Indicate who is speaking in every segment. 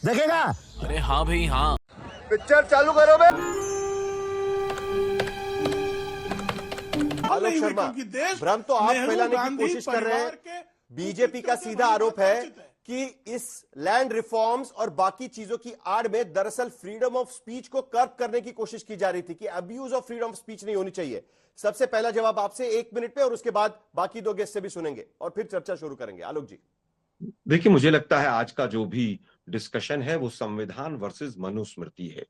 Speaker 1: देखेगा।
Speaker 2: अरे हाँ भाई हाँ।
Speaker 3: पिक्चर चालू करो बे। आलोक शर्मा, भ्रम तो आप फैलाने की कोशिश कर रहे हैं। बीजेपी का सीधा आरोप है कि इस लैंड रिफॉर्म्स और बाकी चीजों की आड़ में दरअसल फ्रीडम ऑफ स्पीच को कर्ब करने की कोशिश की जा रही थी कि abuse of freedom of speech नहीं होनी चाहिए। सबसे पहला जवाब आपसे 1 मिनट पे, और उसके बाद बाकी 2 गेस्ट से भी सुनेंगे और फिर चर्चा शुरू करेंगे। आलोक जी,
Speaker 4: देखिए, मुझे लगता है आज का जो भी डिस्कशन है वो संविधान वर्सेस मनुस्मृति है।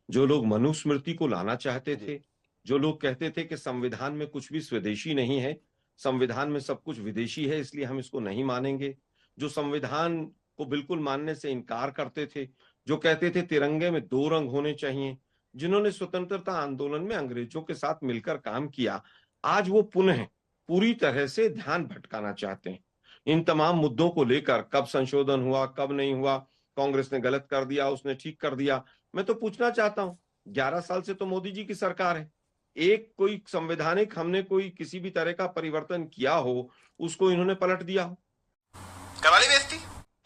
Speaker 4: जो लोग मनुस्मृति को लाना चाहते थे, जो लोग कहते थे कि संविधान में कुछ भी स्वदेशी नहीं है, संविधान में सब कुछ विदेशी है, इसलिए हम इसको नहीं मानेंगे, जो संविधान को बिल्कुल मानने से इनकार करते थे, जो कहते थे तिरंगे में 2 रंग होने चाहिए, जिन्होंने स्वतंत्रता आंदोलन में अंग्रेजों के साथ मिलकर काम किया, आज वो पुनः पूरी तरह से ध्यान भटकाना चाहते हैं। इन तमाम मुद्दों को लेकर कब संशोधन हुआ, कब नहीं हुआ, कांग्रेस ने गलत कर दिया, उसने ठीक कर दिया, मैं तो पूछना चाहता हूं, 11 साल से तो मोदी जी की सरकार है। एक कोई संवैधानिक हमने कोई किसी भी तरह का परिवर्तन किया हो, उसको इन्होंने पलट दिया हो।
Speaker 5: करवाली बेइज्जती।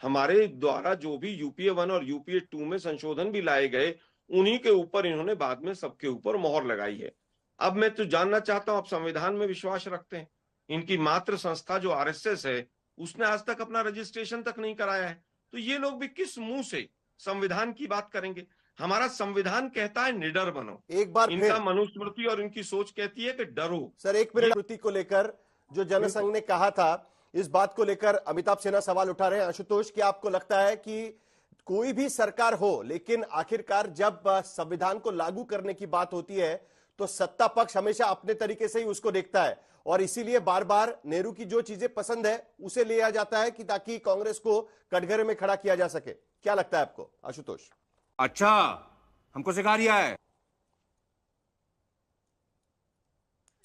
Speaker 4: हमारे द्वारा जो भी यूपीए 1 और यूपीए 2 में संशोधन भी लाए गए, उन्हीं के ऊपर इन्होंने बाद में सबके ऊपर मोहर लगाई है। अब मैं तो जानना चाहता हूं, आप संविधान में विश्वास रखते हैं? इनकी मात्र संस्था जो आरएसएस है, उसने आज तक अपना रजिस्ट्रेशन तक नहीं कराया है, तो ये लोग भी किस मुंह से संविधान की बात करेंगे? हमारा संविधान कहता है निडर बनो,
Speaker 3: एक बार
Speaker 4: इनका
Speaker 3: फिर
Speaker 4: मनुस्मृति और इनकी सोच कहती है कि डरो।
Speaker 3: सर 1 मिनट स्मृति को लेकर जो जनसंघ ने कहा था, इस बात को लेकर अमिताभ सिन्हा सवाल उठा रहे हैं। आशुतोष, क्या आपको लगता है कि कोई भी सरकार हो, लेकिन आखिरकार जब संविधान को लागू करने की बात होती है तो सत्ता पक्ष हमेशा अपने तरीके से ही उसको देखता है, और इसीलिए बार बार नेहरू की जो चीजें पसंद है उसे लिया जाता है कि ताकि कांग्रेस को कटघरे में खड़ा किया जा सके? क्या लगता है आपको आशुतोष?
Speaker 5: अच्छा, हमको सिखा रिया है।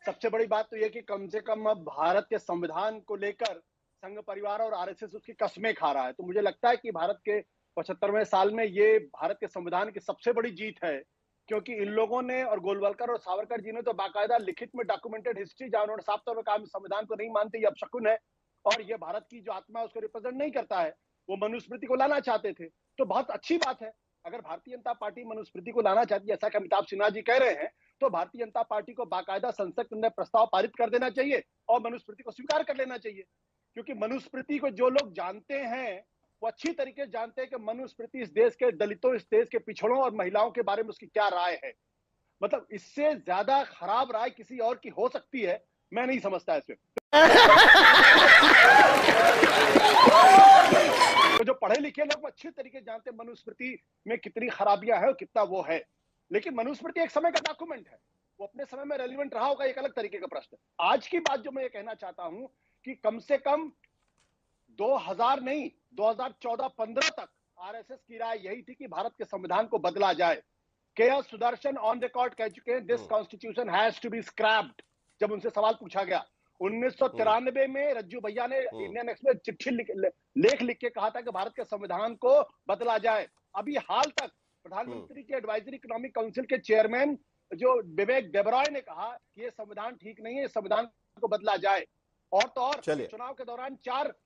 Speaker 6: सबसे बड़ी बात तो यह कि कम से कम अब भारत के संविधान को लेकर संघ परिवार और आरएसएस उसकी कस्में खा रहा है। तो मुझे लगता है कि भारत के 75वें साल में ये भारत के संविधान की सबसे बड़ी जीत है, क्योंकि इन लोगों ने और गोलवलकर और सावरकर जी ने तो बाकायदा लिखित में डॉक्यूमेंटेड हिस्ट्री, जहां उन्होंने साफ तौर पर कहा संविधान को नहीं मानते, ये अपशकुन है और ये भारत की जो आत्मा है उसको रिप्रेजेंट नहीं करता है। वो मनुस्मृति को लाना चाहते थे, तो बहुत अच्छी बात है। अगर भारतीय जनता पार्टी मनुस्मृति को लाना चाहती है, जैसा कि अमिताभ सिन्हा जी कह रहे हैं, तो भारतीय जनता पार्टी को बाकायदा संसद में प्रस्ताव पारित कर देना चाहिए और मनुस्मृति को स्वीकार कर लेना चाहिए। क्योंकि मनुस्मृति को जो लोग जानते हैं वो अच्छी तरीके से जानते हैं कि मनुस्मृति इस देश के दलितों, इस देश के पिछड़ों और महिलाओं के बारे में उसकी क्या राय है। मतलब इससे ज्यादा खराब राय किसी और की हो सकती है, मैं नहीं समझता इसमें। तो जो पढ़े लिखे लोग अच्छी तरीके से जानते हैं मनुस्मृति में कितनी खराबियां है और कितना वो है। लेकिन मनुस्मृति एक समय का डॉक्यूमेंट है, वो अपने समय में रेलिवेंट रहा होगा, एक अलग तरीके का प्रश्न है। आज की बात जो मैं ये कहना चाहता हूं कि कम से कम 2000 नहीं, 2014-15 तक आरएसएस की राय यही थी कि भारत के संविधान को बदला जाए। के.एस. सुदर्शन ऑन रिकॉर्ड कह चुके हैं, this constitution has to be scrapped. जब उनसे सवाल पूछा गया 1993 में, रज्जू भैया ने इंडियन एक्सप्रेस चिट्ठी लेख लिख के कहा था कि भारत के संविधान को बदला जाए। अभी हाल तक प्रधानमंत्री के एडवाइजरी इकोनॉमिक काउंसिल के चेयरमैन जो विवेक देबरॉय ने कहा कि ये संविधान ठीक नहीं है, संविधान को बदला जाए। और तो और चुनाव के दौरान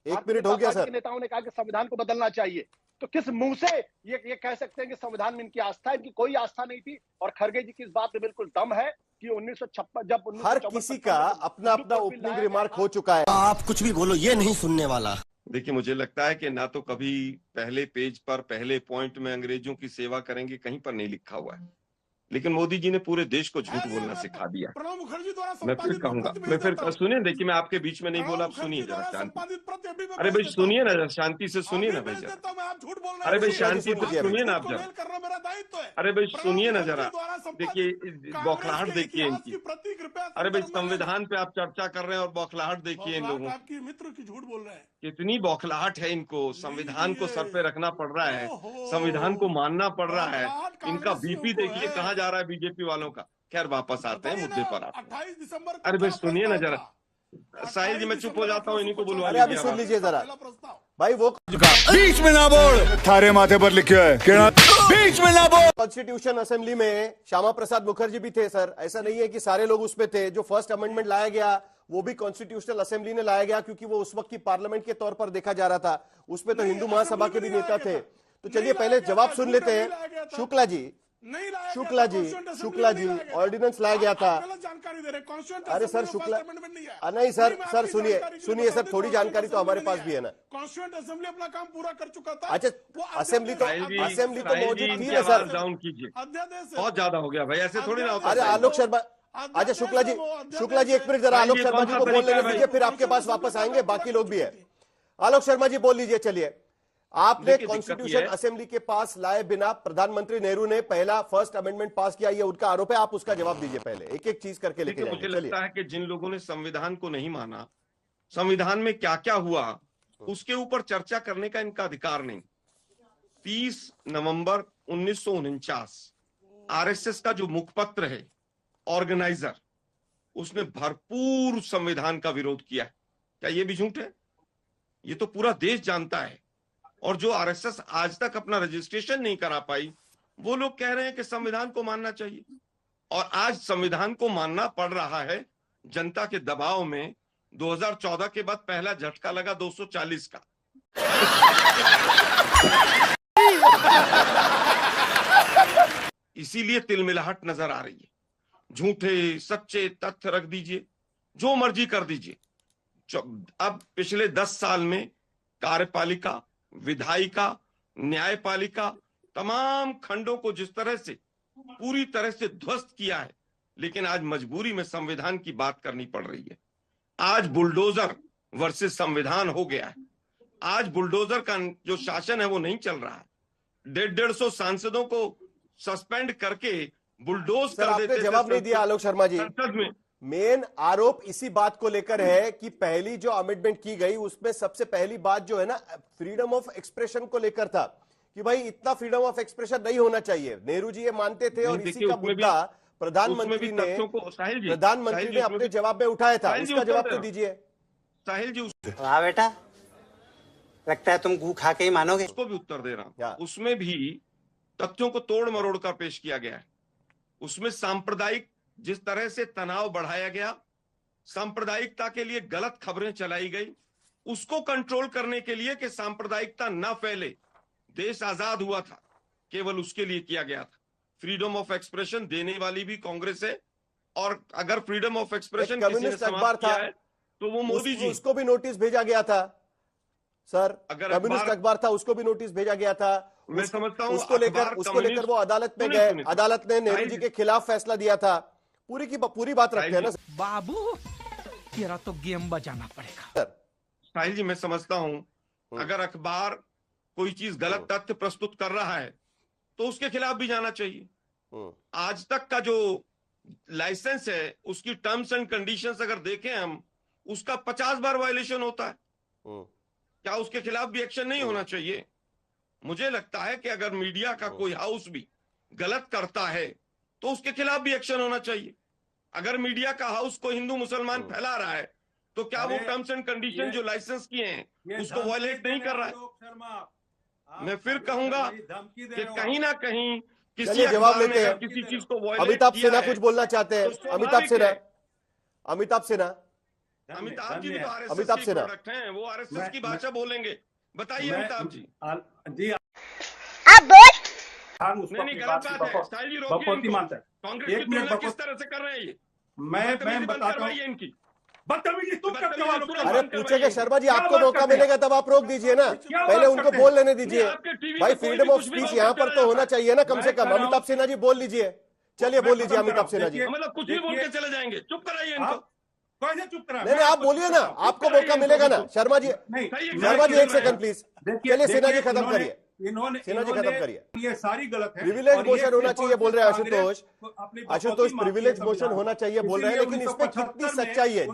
Speaker 3: 1 मिनट हो गया सर,
Speaker 6: नेताओं ने कहा कि संविधान को बदलना चाहिए। तो किस मुंह से ये कह सकते हैं कि संविधान में इनकी आस्था है? इनकी कोई आस्था नहीं थी। और खरगे जी की इस बात में बिल्कुल दम है कि 1956 जब
Speaker 3: हर किसी का अपना अपना ओपनिंग रिमार्क हो चुका है।
Speaker 1: आप कुछ भी बोलो, ये नहीं सुनने वाला।
Speaker 4: देखिए, मुझे लगता है कि ना तो कभी पहले पेज पर पहले पॉइंट में अंग्रेजों की सेवा करेंगे, कहीं पर नहीं लिखा हुआ है, लेकिन मोदी जी ने पूरे देश को झूठ बोलना सिखा दिया। मैं फिर कहूंगा, मैं फिर सुनिए, देखिए मैं आपके बीच में नहीं बोला, आप सुनिए जरा शांति। अरे भाई सुनिए ना, शांति से सुनिए ना भाई जरा। अरे भाई शांति से सुनिए ना आप जरा। अरे भाई सुनिए ना जरा, देखिए बौखलाहट देखिए इनकी। अरे भाई संविधान पे आप चर्चा कर रहे हैं और बौखलाहट देखिए इन लोगों की।
Speaker 7: मित्र की झूठ बोल रहे हैं,
Speaker 4: कितनी बौखलाहट है इनको। संविधान को सर पे रखना पड़ रहा है, संविधान को मानना पड़ रहा है। इनका बीपी देखिए कहाँ जा रहा है बीजेपी वालों का। खैर वापस आते हैं मुद्दे पर। आप
Speaker 7: 28 दिसंबर।
Speaker 4: अरे भाई सुनिए ना जरा, साहिल जी मैं चुप हो जाता हूँ, इन्हीं को बुलवा
Speaker 3: अरे अभी सुन लीजिए जरा भाई। वो
Speaker 1: बीच में ना बोल, थारे माथे पर लिखा है बीच में ना बोल।
Speaker 3: कॉन्स्टिट्यूशन असेंबली में श्यामा प्रसाद मुखर्जी भी थे सर, ऐसा नहीं है कि सारे लोग उसमें थे। जो फर्स्ट अमेंडमेंट लाया गया वो भी कॉन्स्टिट्यूशनल असेंबली ने लाया गया, क्योंकि वो उस वक्त की पार्लियामेंट के तौर पर देखा जा रहा था। उसमें तो हिंदू महासभा के भी नेता थे। तो चलिए पहले जवाब सुन लेते हैं। शुक्ला जी,
Speaker 2: नहीं लाया
Speaker 3: शुक्ला
Speaker 2: गया था,
Speaker 3: जी,
Speaker 2: Constituent
Speaker 3: शुक्ला
Speaker 2: Assembly
Speaker 3: जी,
Speaker 2: में नहीं लाया गया।
Speaker 3: ऑर्डिनेंस लाया गया था।
Speaker 2: आप गलत जानकारी दे रहे हैं। Constituent
Speaker 3: अरे सर
Speaker 2: Assembly में
Speaker 3: शुक्ला,
Speaker 2: First Amendment नहीं है।
Speaker 3: नहीं सर,
Speaker 2: मैं
Speaker 3: सर
Speaker 2: आपकी
Speaker 3: सुनिए
Speaker 2: जानकारी के लिए
Speaker 3: सुनिए
Speaker 2: बता
Speaker 3: सर,
Speaker 2: दें,
Speaker 3: थोड़ी
Speaker 2: Constituent
Speaker 3: जानकारी तो हमारे
Speaker 2: Assembly
Speaker 3: पास भी है ना।
Speaker 2: Constituent Assembly अपना काम पूरा कर चुका था।
Speaker 3: अच्छा,
Speaker 2: वो
Speaker 3: असेंबली तो
Speaker 4: साहिल जी,
Speaker 3: असेंबली तो
Speaker 4: साहिल जी,
Speaker 3: मौजूद थी
Speaker 4: इनकी
Speaker 3: ना
Speaker 4: आवाज
Speaker 3: सर।
Speaker 4: डाउन कीजिए,
Speaker 2: अध्यादेश
Speaker 4: बहुत ज्यादा हो गया भाई, ऐसे थोड़ी ना होता।
Speaker 3: अरे
Speaker 4: साहिल
Speaker 3: आलोक
Speaker 4: जी।
Speaker 3: शर्मा, अच्छा शुक्ला जी, शुक्ला जी एक मिनट जरा
Speaker 4: साहिल
Speaker 3: आलोक
Speaker 4: जी,
Speaker 3: शर्मा
Speaker 4: कौन
Speaker 3: जी
Speaker 4: सा
Speaker 3: को बोल
Speaker 4: तरीका
Speaker 3: लेने
Speaker 4: है
Speaker 3: दीजिए,
Speaker 4: भाई?
Speaker 3: फिर आपके पास वापस आएंगे, बाकी लोग भी है। आलोक शर्मा जी बोल लीजिए। चलिए, आपने
Speaker 4: देखिए, दिक्कत
Speaker 3: कॉन्स्टिट्यूशन
Speaker 4: ये है-
Speaker 3: असेंबली के पास लाए बिना प्रधानमंत्री नेहरू ने पहला फर्स्ट अमेंडमेंट पास किया, ये उनका आरोप है। आप उसका जवाब दीजिए पहले, एक एक चीज करके लेके
Speaker 4: देखिए, मुझे
Speaker 3: जाएंगे। चलिए,
Speaker 4: लगता है कि जिन लोगों ने संविधान को नहीं माना, संविधान में क्या क्या हुआ उसके ऊपर चर्चा करने का इनका अधिकार नहीं। 30 नवंबर 1949 आरएसएस का जो मुखपत्र है, ऑर्गेनाइजर, उसने भरपूर संविधान का विरोध किया है। क्या ये भी झूठ है? ये तो पूरा देश जानता है। और जो आरएसएस आज तक अपना रजिस्ट्रेशन नहीं करा पाई, वो लोग कह रहे हैं कि संविधान को मानना चाहिए। और आज संविधान को मानना पड़ रहा है जनता के दबाव में। 2014 के बाद पहला झटका लगा 240 का। इसीलिए तिलमिलाहट नजर आ रही है। झूठे सच्चे तथ्य रख दीजिए, जो मर्जी कर दीजिए। अब पिछले 10 साल में कार्यपालिका, विधायिका, न्यायपालिका, तमाम खंडों को जिस तरह से पूरी तरह से ध्वस्त किया है, लेकिन आज मजबूरी में संविधान की बात करनी पड़ रही है। आज बुलडोजर वर्सेस संविधान हो गया है। आज बुलडोजर का जो शासन है वो नहीं चल रहा है। 150 सांसदों को सस्पेंड करके बुलडोज
Speaker 3: सर
Speaker 4: कर
Speaker 3: आपने
Speaker 4: देते
Speaker 3: जवाब नहीं दिया आलोक शर्मा जी।
Speaker 4: संसद में।
Speaker 3: मेन आरोप इसी बात को लेकर है कि पहली जो अमेंडमेंट की गई उसमें सबसे पहली बात जो है ना, फ्रीडम ऑफ एक्सप्रेशन को लेकर था कि भाई इतना फ्रीडम ऑफ एक्सप्रेशन नहीं होना चाहिए। नेहरू जी ये मानते थे और इसी का मुद्दा प्रधानमंत्री ने अपने जवाब में उठाया था। उसका जवाब तो दीजिए
Speaker 4: साहिल जी।
Speaker 7: वाह बेटा, लगता है तुम गू खा के ही मानोगे।
Speaker 4: उसको भी उत्तर दे रहा
Speaker 3: क्या?
Speaker 4: हूं। उसमें भी तथ्यों को तोड़ मरोड़ कर पेश किया गया है। उसमें सांप्रदायिक जिस तरह से तनाव बढ़ाया गया, सांप्रदायिकता के लिए गलत खबरें चलाई गई, उसको कंट्रोल करने के लिए कि सांप्रदायिकता ना फैले, देश आजाद हुआ था, केवल उसके लिए किया गया था। फ्रीडम ऑफ एक्सप्रेशन देने वाली भी कांग्रेस है। और अगर फ्रीडम ऑफ एक्सप्रेशन किसी ने
Speaker 3: कम्युनिस्ट अखबार
Speaker 4: समाप्त किया
Speaker 3: था,
Speaker 4: है तो वो मोदी जी।
Speaker 3: उसको भी नोटिस भेजा गया था सर।
Speaker 4: अगर
Speaker 3: कम्युनिस्ट अखबार था, उसको भी नोटिस भेजा गया था।
Speaker 4: मैं समझता हूं
Speaker 3: उसको लेकर वो अदालत में गए। अदालत ने नेहरू जी के खिलाफ फैसला दिया था। पूरी बात रखते हैं ना
Speaker 8: बाबू, तेरा तो गेम बजाना पड़ेगा।
Speaker 3: सर।
Speaker 4: साहिल जी, मैं समझता हूं अगर अखबार कोई चीज गलत तथ्य प्रस्तुत कर रहा है तो उसके खिलाफ भी जाना चाहिए। आज तक का जो लाइसेंस है उसकी टर्म्स एंड कंडीशंस अगर देखें हम, उसका 50 बार वायलेशन होता है। क्या उसके खिलाफ भी एक्शन नहीं होना चाहिए? मुझे लगता है कि अगर मीडिया का कोई हाउस भी गलत करता है तो उसके खिलाफ भी एक्शन होना चाहिए। अगर मीडिया का हाउस को हिंदू मुसलमान फैला रहा है तो क्या वो टर्म्स एंड कंडीशन जो लाइसेंस किए हैं उसको वायलेट नहीं कर रहा है? मैं फिर कहूंगा कि कहीं ना कहीं किसी
Speaker 3: जवाब
Speaker 4: अखबार
Speaker 3: लेते
Speaker 4: ने
Speaker 3: हैं।
Speaker 4: अगर किसी चीज को वायलेट
Speaker 3: अमिताभ
Speaker 4: किया
Speaker 3: सिन्हा
Speaker 4: है
Speaker 3: कुछ बोलना चाहते हैं।
Speaker 4: तो स्वाभाविक
Speaker 3: अमिताभ सिन्हा,
Speaker 4: है।
Speaker 3: अमिताभ सिन्हा,
Speaker 4: अमिताभ जी भी तो
Speaker 3: अमिताभ
Speaker 4: आरएसएस के
Speaker 3: सिन्हा।
Speaker 4: प्रोडक्ट हैं, वो आरएसएस की भाषा बोलेंगे। बताइए अमिताभ जी।
Speaker 9: जी
Speaker 4: नहीं, गलत बात है। साहिल जी, रोकिए इनको।
Speaker 9: मानता है।
Speaker 4: कांग्रेस की तुलना किस तरह से कर रहे हैं ये?
Speaker 9: मैं
Speaker 4: बदतमीजी बंद
Speaker 9: बताता
Speaker 4: करवाइए
Speaker 9: हूँ।
Speaker 4: इनकी।
Speaker 9: बदतमीजी तुम करते हो।
Speaker 3: अरे पूछेगा शर्मा जी, आपको मौका मिलेगा तब आप रोक दीजिए ना, पहले उनको बोल लेने दीजिए। भाई फ्रीडम ऑफ स्पीच यहाँ पर तो होना चाहिए ना कम से कम। अमिताभ सिन्हा जी बोल लीजिए। चलिए बोल लीजिए अमिताभ सिन्हा जी।
Speaker 4: मतलब कुछ भी बोल के चले जाएंगे। चुप कराइए इनको।
Speaker 9: कैसे चुप करा?
Speaker 3: नहीं, आप बोलिए ना, आपको मौका मिलेगा ना। शर्मा जी, शर्मा जी एक सेकंड प्लीज। चलिए सिन्हा जी खत्म करिए। सिन्हा जी खत्म करिए।
Speaker 9: ये सारी गलत है।
Speaker 3: प्रिविलेज मोशन होना चाहिए बोल रहे हैं आशुतोष प्रिविलेज मोशन होना चाहिए बोल रहे हैं, लेकिन इसमें कितनी सच्चाई है?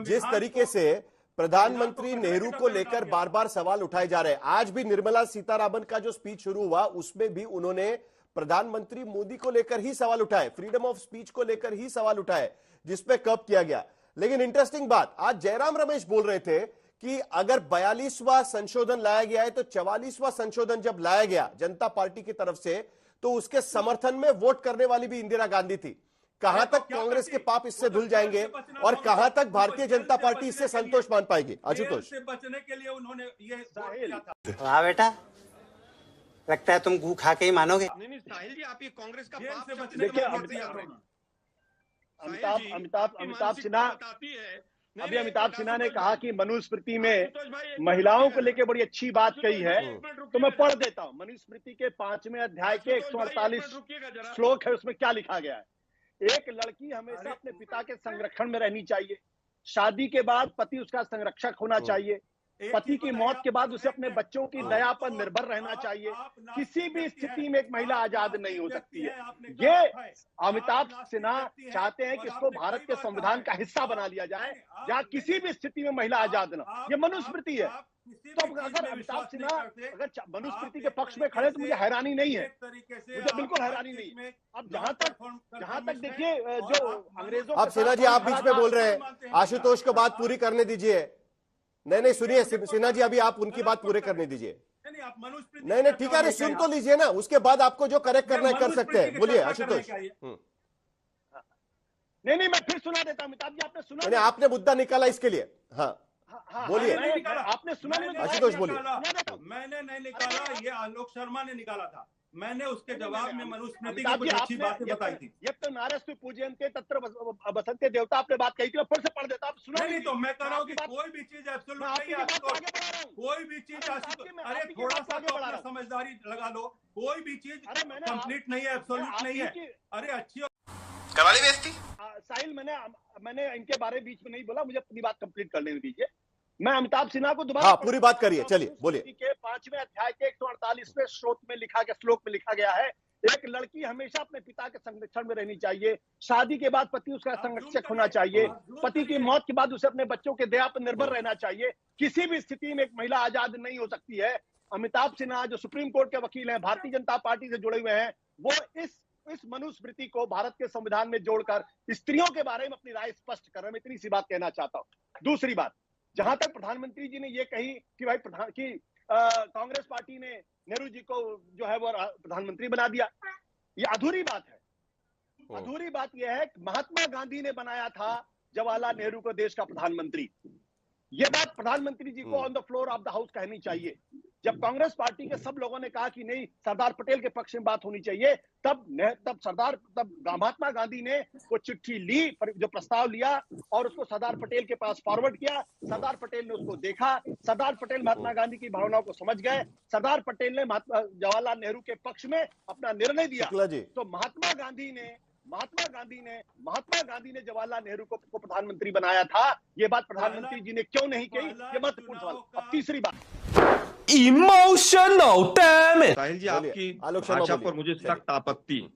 Speaker 3: जिस तरीके से प्रधानमंत्री नेहरू को लेकर बार बार सवाल उठाए जा रहे हैं। आज भी निर्मला सीतारामन का जो स्पीच शुरू हुआ उसमें भी उन्होंने प्रधानमंत्री मोदी को लेकर ही सवाल उठाए, फ्रीडम ऑफ स्पीच को लेकर ही सवाल उठाए, जिसपे कब किया गया। लेकिन इंटरेस्टिंग बात, आज जयराम रमेश बोल रहे थे कि अगर 42वां संशोधन लाया गया है तो 44वां संशोधन जब लाया गया जनता पार्टी की तरफ से तो उसके समर्थन में वोट करने वाली भी इंदिरा गांधी थी। कहां तक कांग्रेस के पाप इससे धुल जाएंगे और कहां तक भारतीय जनता पार्टी इससे संतोष मान पाएगी? आशुतोष,
Speaker 9: से बचने के लिए उन्होंने ये
Speaker 6: साहिल,
Speaker 7: वाह बेटा, लगता है तुम गू खा के ही मानोगे।
Speaker 4: नहीं साहिल जी, आप ये कांग्रेस का
Speaker 9: जेल
Speaker 4: पाप
Speaker 9: से
Speaker 4: शब्द
Speaker 9: बचने
Speaker 6: देखिए,
Speaker 9: के लिए दिया उन्होंने।
Speaker 6: अमिताभ सिन्हा, अभी अमिताभ सिन्हा ने कहा कि मनुस्मृति में महिलाओं को लेकर बड़ी अच्छी बात कही है, तो मैं पढ़ देता हूं। मनुस्मृति के 5वें अध्याय के 148 श्लोक है, उसमें क्या लिखा गया है? एक लड़की हमेशा अपने पिता के संरक्षण में रहनी चाहिए। शादी के बाद पति उसका संरक्षक होना चाहिए। पति की मौत के बाद उसे अपने बच्चों की दया पर निर्भर रहना चाहिए। किसी भी स्थिति में एक महिला आजाद नहीं हो सकती है। ये अमिताभ सिन्हा चाहते हैं कि इसको भारत के संविधान का हिस्सा बना लिया जाए, जहां किसी भी स्थिति में महिला आजाद ना। ये मनुस्मृति है। तो अगर अमिताभ सिन्हा अगर मनुस्मृति के पक्ष में खड़े तो मुझे हैरानी नहीं है, मुझे बिल्कुल हैरानी नहीं है। अब जहां तक देखिए, जो अंग्रेजों,
Speaker 3: अब सिन्हा जी आप बीच में बोल रहे हैं, आशुतोष को बात पूरी करने दीजिए। नहीं सुनिए सिन्हा जी, अभी आप उनकी बात पूरे करने दीजिए। नहीं ठीक है, सुन तो लीजिए ना, उसके बाद आपको जो करेक्ट करना है कर सकते हैं। बोलिए आशुतोष।
Speaker 6: नहीं मैं फिर सुना देता हूं। अमिताभ जी, आपने सुना
Speaker 3: नहीं, आपने मुद्दा निकाला इसके लिए। हाँ बोलिए,
Speaker 6: आपने सुना नहीं?
Speaker 3: आशुतोष बोलिए।
Speaker 9: मैंने नहीं निकाला, ये आलोक शर्मा ने निकाला था। मैंने उसके जवाब में मनुस्मृति की कुछ अच्छी बातें बताई थी।
Speaker 6: ये तो नारस्तु पूजयन्ते तत्र बसन्ते देवता, आपने बात कही थी, मैं फिर से पढ़ देता। आप सुना
Speaker 9: नहीं तो मैं कह रहा हूँ कि कोई भी चीज एब्सोल्यूट नहीं है, कोई भी चीज, अरे थोड़ा सा तो अपना समझदारी लगा लो। कोई भी चीज कंप्लीट नहीं है, एब्सोल्यूट नहीं है। अरे अच्छी
Speaker 5: करवा ली बेइज्जती।
Speaker 6: साहिल, मैंने इनके बारे में बीच में नहीं बोला, मुझे अपनी बात कंप्लीट कर लेने दीजिए। मैं अमिताभ सिन्हा को दोबारा,
Speaker 3: हाँ पूरी बात करिए, चलिए बोलिए।
Speaker 6: के 5वें अध्याय के 148वें श्लोक में लिखा गया है, एक लड़की हमेशा अपने पिता के संरक्षण में रहनी चाहिए। शादी के बाद पति उसका संरक्षक होना चाहिए। पति की मौत के बाद उसे अपने बच्चों के दया पर निर्भर रहना चाहिए। किसी भी स्थिति में एक महिला आजाद नहीं हो सकती है। अमिताभ सिन्हा जो सुप्रीम कोर्ट के वकील हैं, भारतीय जनता पार्टी से जुड़े हुए हैं, वो इस मनुस्मृति को भारत के संविधान में जोड़कर स्त्रियों के बारे में अपनी राय स्पष्ट कर रहे हैं। मैं इतनी सी बात कहना चाहता हूं। दूसरी बात, जहां तक प्रधानमंत्री जी ने ये कही कि भाई कांग्रेस पार्टी ने नेहरू जी को जो है वो प्रधानमंत्री बना दिया, ये अधूरी बात है। अधूरी बात यह है कि महात्मा गांधी ने बनाया था जवाहरलाल नेहरू को देश का प्रधानमंत्री। ये बात प्रधानमंत्री जी को on the floor of the house कहनी चाहिए। जब कांग्रेस पार्टी के सब लोगों ने कहा कि नहीं, सरदार पटेल के पक्ष में बात होनी चाहिए, तब महात्मा गांधी ने वो चिट्ठी ली, जो प्रस्ताव लिया और उसको सरदार पटेल के पास फॉरवर्ड किया। सरदार पटेल ने उसको देखा। सरदार पटेल महात्मा गांधी की भावनाओं को समझ गए। सरदार पटेल ने जवाहरलाल नेहरू के पक्ष में अपना निर्णय दिया। तो महात्मा गांधी ने जवाहरलाल नेहरू को प्रधानमंत्री बनाया था। ये बात प्रधानमंत्री जी ने क्यों नहीं कही, ये महत्वपूर्ण सवाल। अब तीसरी बात,
Speaker 8: इमोशनल डैमेज।
Speaker 4: साहिल जी, आपकी भाषा पर मुझे सख्त आपत्ति।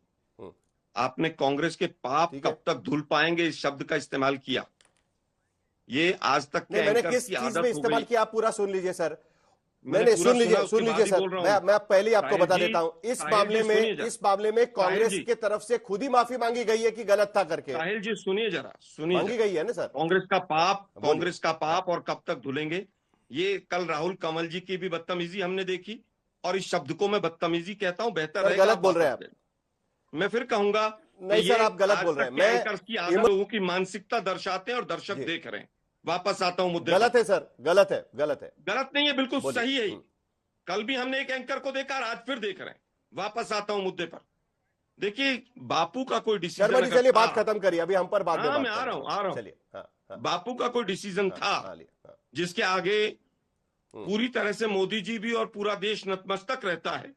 Speaker 4: आपने कांग्रेस के पाप कब तक धुल पाएंगे इस शब्द का इस्तेमाल किया। ये आज तक के
Speaker 3: मैंने किस चीज में इस्तेमाल किया, आप पूरा सुन लीजिए सर। मैंने सुन लीजिए सर, मैं पहले आपको बता देता हूं। इस मामले में कांग्रेस की तरफ से खुद ही माफी मांगी गई है कि गलत था करके।
Speaker 4: साहिल जी सुनिए जरा, सुनिए।
Speaker 3: मांगी गई है ना सर।
Speaker 4: कांग्रेस का पाप और कब तक धुलेंगे। ये कल राहुल कंवल जी की भी बदतमीजी हमने देखी, और इस शब्द को मैं बदतमीजी कहता हूं। बेहतर है,
Speaker 3: गलत बोल रहे हैं आप।
Speaker 4: मैं फिर कहूंगा
Speaker 3: नहीं सर, आप गलत बोल रहे हैं।
Speaker 4: मैं लोगों की मानसिकता दर्शाते हैं और दर्शक देख रहे हैं। वापस आता हूं मुद्दे।
Speaker 3: गलत है सर, गलत है।
Speaker 4: गलत नहीं है, बिल्कुल सही है। कल भी हमने एक एंकर को देखा, आज फिर देख रहे हैं। वापस आता हूं मुद्दे पर। देखिए, बापू का कोई डिसीजन,
Speaker 3: चलिए बात खत्म करिए, अभी हम पर बात में
Speaker 4: मैं आ रहा हूं। चलिए, बापू का कोई डिसीजन था जिसके आगे पूरी तरह से मोदी जी भी और पूरा देश नतमस्तक रहता है,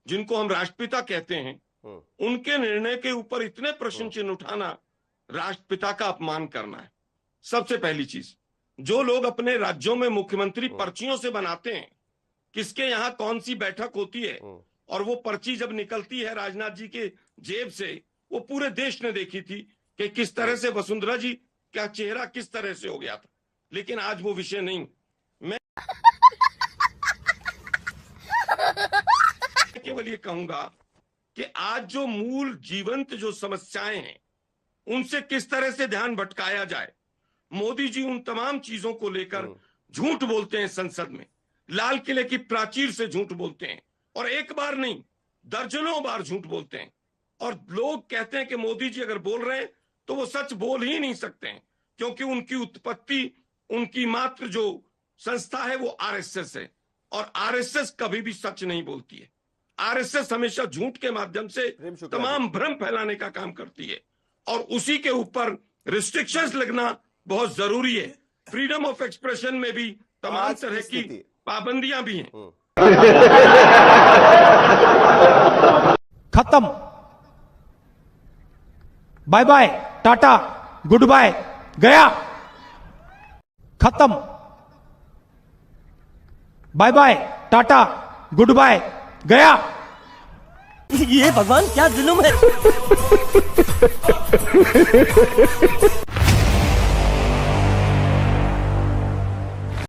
Speaker 4: जिनको हम राष्ट्रपिता कहते हैं। उनके निर्णय के ऊपर इतने प्रश्न चिन्ह उठाना राष्ट्रपिता का अपमान करना है। सबसे पहली चीज, जो लोग अपने राज्यों में मुख्यमंत्री पर्चियों से बनाते हैं, किसके यहां कौन सी बैठक होती है, और वो पर्ची जब निकलती है राजनाथ जी के जेब से, वो पूरे देश ने देखी थी कि किस तरह से वसुंधरा जी का चेहरा किस तरह से हो गया था। लेकिन आज वो विषय नहीं। मैं केवल ये कहूंगा कि आज जो मूल जीवंत जो समस्याएं हैं, उनसे किस तरह से ध्यान भटकाया जाए। मोदी जी उन तमाम चीजों को लेकर झूठ बोलते हैं। संसद में लाल किले की प्राचीर से झूठ बोलते हैं, और एक बार नहीं, दर्जनों बार झूठ बोलते हैं। और लोग कहते हैं कि मोदी जी अगर बोल रहे हैं तो वो सच बोल ही नहीं सकते हैं, क्योंकि उनकी उत्पत्ति, उनकी मात्र जो संस्था है वो आरएसएस है, और आरएसएस कभी भी सच नहीं बोलती है। आरएसएस हमेशा झूठ के माध्यम से तमाम भ्रम फैलाने का काम करती है, और उसी के ऊपर रिस्ट्रिक्शंस लगना बहुत जरूरी है। फ्रीडम ऑफ एक्सप्रेशन में भी तमाम तरह की पाबंदियां भी हैं।
Speaker 8: खत्म, bye bye, tata, goodbye, गया, खत्म, bye bye, tata, goodbye, गया।
Speaker 10: ये भगवान क्या जुल्म है।